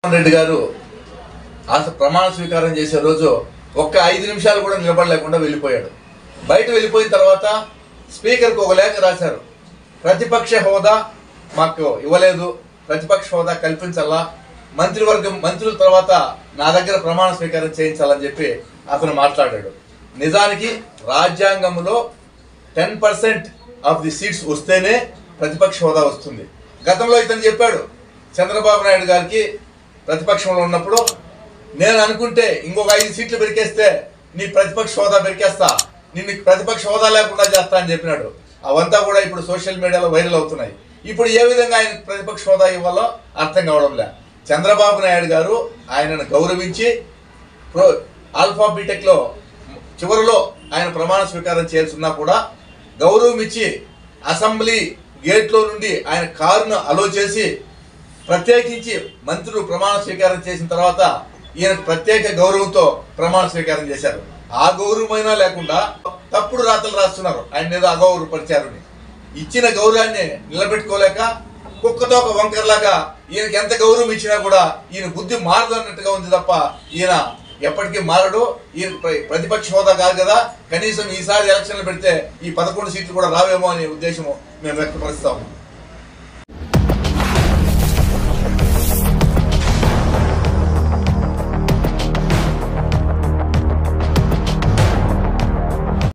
రెడ్డి గారు ప్రమాణ స్వీకారం చేసే రోజు ఒక్క 5 నిమిషాలు కూడా నిలబడలేకుండా వెళ్ళిపోయాడు. బయట వెళ్ళిపోయిన తర్వాత స్పీకర్కి ఒక లేఖ రాశారు. ప్రతిపక్ష హోదా మాకు ఇవ్వలేదు, ప్రతిపక్ష హోదా కల్పించాలా, మంత్రుల తర్వాత నా దగ్గర ప్రమాణ స్వీకారం చేయించాలని చెప్పి అతను మాట్లాడాడు. నిజానికి రాజ్యాంగంలో 10% ఆఫ్ ది సీట్స్ వస్తేనే ప్రతిపక్ష హోదా వస్తుంది. గతంలో ఇతను చెప్పాడు చంద్రబాబు నాయుడు గారికి ప్రతిపక్షంలో ఉన్నప్పుడు, నేను అనుకుంటే ఇంకొక 5 సీట్లు పెరికేస్తే నీ ప్రతిపక్ష హోదా పెరికేస్తా, నిన్ను ప్రతిపక్ష హోదా లేకుండా చేస్తా అని చెప్పినాడు. అవంతా కూడా ఇప్పుడు సోషల్ మీడియాలో వైరల్ అవుతున్నాయి. ఇప్పుడు ఏ విధంగా ఆయన ప్రతిపక్ష హోదా ఇవ్వాలో అర్థం కావడం లే. చంద్రబాబు నాయుడు గారు ఆయనను గౌరవించి ఆల్ఫా బీటెక్లో చివరిలో ఆయన ప్రమాణ స్వీకారం చేయాల్సిన్నా కూడా గౌరవం ఇచ్చి అసెంబ్లీ గేట్లో నుండి ఆయన కారును అలో చేసి ప్రత్యేకించి మంత్రులు ప్రమాణ స్వీకారం చేసిన తర్వాత ఈయనకు ప్రత్యేక గౌరవంతో ప్రమాణ స్వీకారం చేశారు. ఆ గౌరవమైనా లేకుండా తప్పుడు రాతలు రాస్తున్నారు ఆయన ఏదో అగౌరవపరిచారని. ఇచ్చిన గౌరవాన్ని నిలబెట్టుకోలేక కుక్కతో ఒక వంకరలాగా ఈయనకి ఎంత గౌరవం ఇచ్చినా కూడా ఈయన బుద్ధి మారదన్నట్టుగా ఉంది తప్ప ఈయన ఎప్పటికీ మారడు. ఈయన ప్రతిపక్ష హోదా కాదు కదా, కనీసం ఈసారి ఎలక్షన్లు పెడితే ఈ 11 సీట్లు కూడా రావేమో అనే ఉద్దేశము మేము వ్యక్తపరుస్తాము.